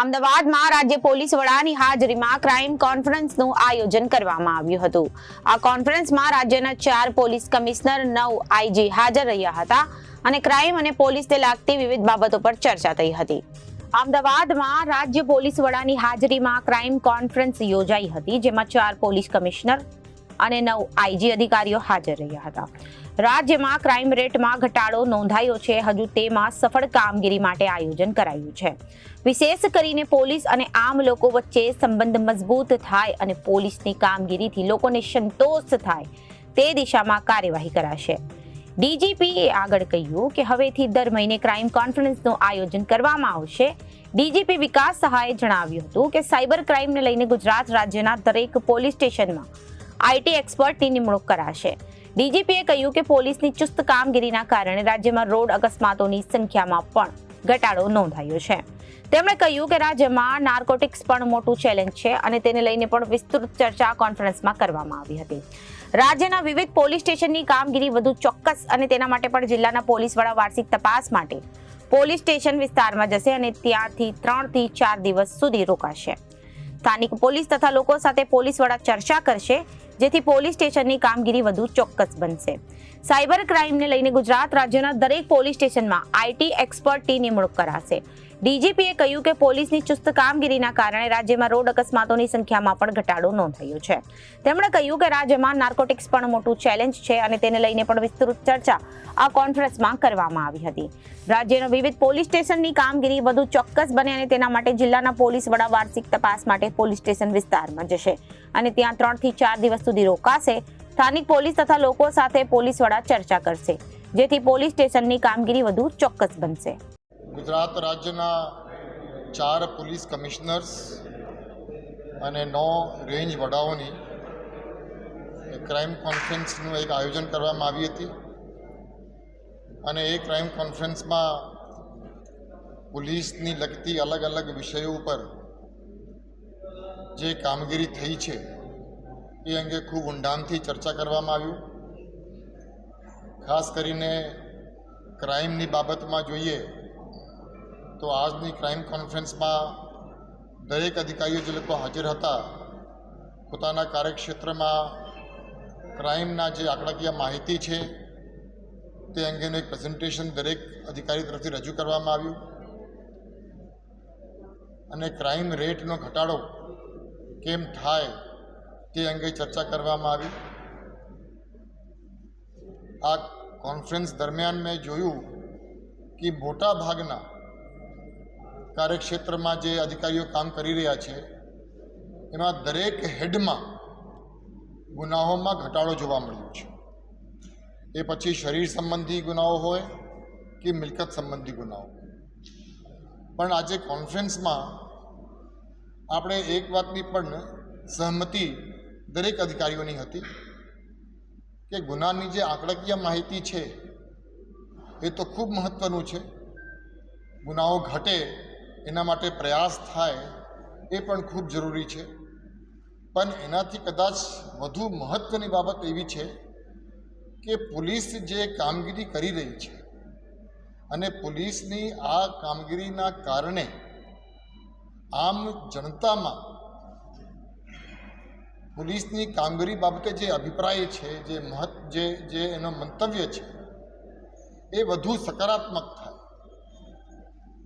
અમદાવાદમાં રાજ્ય પોલીસ વડાની હાજરીમાં ક્રાઇમ કોન્ફરન્સનું આયોજન કરવામાં આવ્યું હતું। આ કોન્ફરન્સમાં રાજ્યના 4 પોલીસ કમિશનર 9 આઈજી હાજર રહ્યા હતા અને ક્રાઇમ અને પોલીસને લાગતી વિવિધ બાબતો પર ચર્ચા થઈ હતી। અમદાવાદમાં રાજ્ય પોલીસ વડાની હાજરીમાં ક્રાઇમ કોન્ફરન્સ યોજાઈ હતી, જેમાં 4 પોલીસ કમિશનર અને 9 આઈજી અધિકારીઓ હાજર રહ્યા હતા। રાજ્યમાં ક્રાઇમ રેટમાં ઘટાડો નોંધાયો છે। હજુ તેમાં સફળ કામગીરી માટે આયોજન કરાયું છે। વિશેષ કરીને પોલીસ અને આમ લોકો વચ્ચે સંબંધ મજબૂત થાય અને પોલીસની કામગીરીથી લોકોને સંતોષ થાય તે દિશામાં કાર્યવાહી કરાશે। ડીજીપીએ આગળ કહ્યું કે હવેથી દર મહિને ક્રાઇમ કોન્ફરન્સનું આયોજન કરવામાં આવશે। ડીજીપી વિકાસ સહાયે જણાવ્યું હતું કે સાયબર ક્રાઇમને લઈને ગુજરાત રાજ્યના દરેક પોલીસ સ્ટેશનમાં આઈટી એક્સપર્ટની નિમણૂક કરાશે। ડીજીપીએ કહ્યું કે પોલીસની ચુસ્ત કામગીરીના કારણે રાજ્યમાં રોડ અકસ્માતોની સંખ્યામાં પણ ઘટાડો નોંધાયો છે। તેમણે કહ્યું કે રાજ્યમાં નાર્કોટિક્સ પણ મોટું ચેલેન્જ છે અને તેને લઈને પણ વિસ્તૃત ચર્ચા કોન્ફરન્સમાં કરવામાં આવી હતી। રાજ્યના વિવિધ પોલીસ સ્ટેશનની કામગીરી વધુ ચોક્કસ અને તેના માટે પણ જિલ્લાના પોલીસ વડા વાર્ષિક તપાસ માટે પોલીસ સ્ટેશન વિસ્તારમાં જશે અને ત્યાંથી 3 થી 4 દિવસ સુધી રોકાશે। સ્થાનિક પોલીસ તથા લોકો સાથે પોલીસ વડા ચર્ચા કરશે, જેથી પોલીસ સ્ટેશનની કામગીરી વધુ ચોક્કસ બનશે। સાયબર ક્રાઇમને લઈને ગુજરાત રાજ્યના દરેક પોલીસ સ્ટેશનમાં આઈટી એક્સપર્ટની નિમણૂક કરાશે। ડીજીપીએ કહ્યું કે પોલીસની ચુસ્ત કામગીરીના કારણે રાજ્યમાં રોડ અકસ્માતોની સંખ્યામાં પણ ઘટાડો નોંધાયો છે। તેમણે કહ્યું કે રાજ્યમાં નાર્કોટિક્સ પણ મોટું ચેલેન્જ છે અને તેને લઈને પણ વિસ્તૃત ચર્ચા આ કોન્ફરન્સમાં કરવામાં આવી હતી। રાજ્યના વિવિધ પોલીસ સ્ટેશનની કામગીરી વધુ ચોક્કસ બને અને તેના માટે જિલ્લાના પોલીસ વડા વાર્ષિક તપાસ માટે પોલીસ સ્ટેશન વિસ્તારમાં જશે અને ત્યાં 3 થી 4 દિવસ સુધી રોકાશે। સ્થાનિક પોલીસ તથા લોકો સાથે પોલીસ વડા ચર્ચા કરશે, જેથી પોલીસ સ્ટેશનની કામગીરી વધુ ચોક્કસ બનશે। ગુજરાત રાજ્યના 4 પોલીસ કમિશનર્સ અને 9 રેન્જ વડાઓની ક્રાઇમ કોન્ફરન્સનું એક આયોજન કરવામાં આવી હતી અને એ ક્રાઇમ કોન્ફરન્સમાં પોલીસની લગતી અલગ અલગ વિષયો ઉપર જે કામગીરી થઈ છે એ અંગે ખૂબ ઊંડાણથી ચર્ચા કરવામાં આવ્યું। ખાસ કરીને ક્રાઇમની બાબતમાં જોઈએ તો આજની ક્રાઇમ કોન્ફરન્સમાં દરેક અધિકારીઓ જે લોકો હાજર હતા પોતાના કાર્યક્ષેત્રમાં ક્રાઇમના જે આંકડાકીય માહિતી છે તે અંગેનું એક પ્રેઝન્ટેશન દરેક અધિકારી તરફથી રજૂ કરવામાં આવ્યું અને ક્રાઇમ રેટનો ઘટાડો કેમ થાય તે અંગે ચર્ચા કરવામાં આવી। આ કોન્ફરન્સ દરમિયાન મેં જોયું કે મોટા ભાગના કાર્યક્ષેત્રમાં જે અધિકારીઓ કામ કરી રહ્યા છે એમાં દરેક હેડમાં ગુનાઓમાં ઘટાડો જોવા મળ્યો છે। એ પછી શરીર સંબંધી ગુનાઓ હોય કે મિલકત સંબંધી ગુનાઓ। પણ આજે કોન્ફરન્સમાં આપણે એક વાતની પણ સહમતિ દરેક અધિકારીઓની હતી કે ગુનાની જે આંકડાકીય માહિતી છે એ તો ખૂબ મહત્ત્વનું છે। ગુનાઓ ઘટે એના માટે પ્રયાસ થાય એ પણ ખૂબ જરૂરી છે, પણ એનાથી કદાચ વધુ મહત્ત્વની બાબત એવી છે કે પોલીસ જે કામગીરી કરી રહી છે અને પોલીસની આ કામગીરીના કારણે આમ જનતામાં પોલીસની કામગીરી બાબતે જે અભિપ્રાય છે, જે એનો મંતવ્ય છે એ વધુ સકારાત્મક થાય।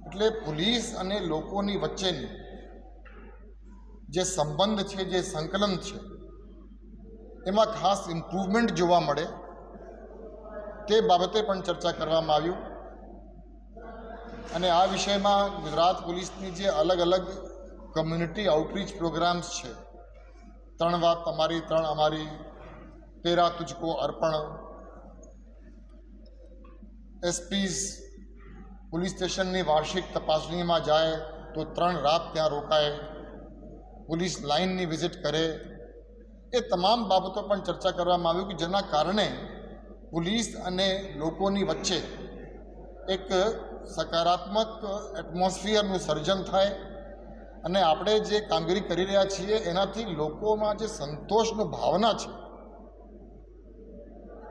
એટલે પોલીસ અને લોકોની વચ્ચેની જે સંબંધ છે, જે સંકલન છે એમાં ખાસ ઇમ્પ્રૂવમેન્ટ જોવા મળે તે બાબતે પણ ચર્ચા કરવામાં આવ્યું અને આ વિષયમાં ગુજરાત પોલીસની જે અલગ અલગ કમ્યુનિટી આઉટરીચ પ્રોગ્રામ્સ છે, 3 વાત તમારી 3 અમારી, 13 તુજકો અર્પણ, એસપીઝ પોલીસ સ્ટેશનની વાર્ષિક તપાસણીમાં જાય તો 3 રાત ત્યાં રોકાય, પોલીસ લાઇનની વિઝિટ કરે, એ તમામ બાબતો પણ ચર્ચા કરવામાં આવી કે જેના કારણે પોલીસ અને લોકોની વચ્ચે એક સકારાત્મક એટમોસ્ફિયરનું સર્જન થાય અને આપણે જે કામગીરી કરી રહ્યા છીએ એનાથી લોકોમાં જે સંતોષની ભાવના છે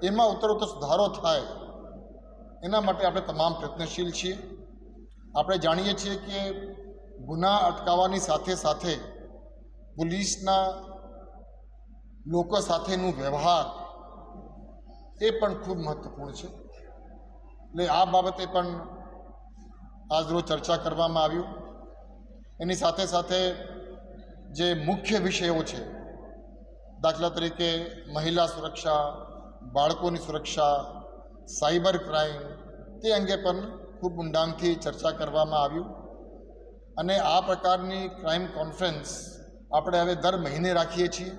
એમાં ઉત્તરોત્તર સુધારો થાય એના માટે આપણે તમામ પ્રયત્નશીલ છીએ। આપણે જાણીએ છીએ કે ગુના અટકાવવાની સાથે સાથે પોલીસના લોકો સાથેનું વ્યવહાર એ પણ ખૂબ મહત્ત્વપૂર્ણ છે. એટલે આ બાબતે પણ આજરોજ ચર્ચા કરવામાં આવ્યું. એની સાથે સાથે જે મુખ્ય વિષયો છે, દાખલા તરીકે મહિલા સુરક્ષા, બાળકોની સુરક્ષા, સાયબર ક્રાઇમ, તે અંગે પણ ખૂબ ઊંડાણથી ચર્ચા કરવામાં આવ્યું. અને આ પ્રકારની ક્રાઇમ કોન્ફરન્સ આપણે હવે દર મહિને રાખીએ છીએ.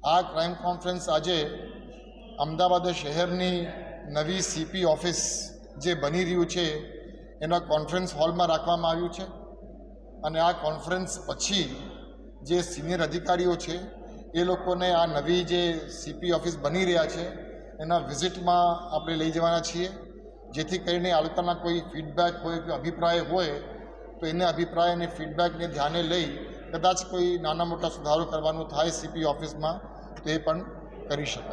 આ ક્રાઇમ કોન્ફરન્સ આજે અમદાવાદ શહેરની નવી સીપી ઓફિસ જે બની રહ્યું છે એના કોન્ફરન્સ હોલમાં રાખવામાં આવ્યું છે. અને આ કોન્ફરન્સ પછી જે સિનિયર અધિકારીઓ છે એ લોકોને આ નવી જે સીપી ઓફિસ બની રહ્યા છે એના વિઝિટમાં આપણે લઈ જવાના છીએ, જેથી કરીને આ લોકોના કોઈ ફીડબેક હોય કે અભિપ્રાય હોય તો એને અભિપ્રાય અને ફીડબેકને ધ્યાને લઈ કદાચ કોઈ નાના મોટા સુધારો કરવાનો થાય સીપી ઓફિસમાં તો એ પણ કરી શકાય.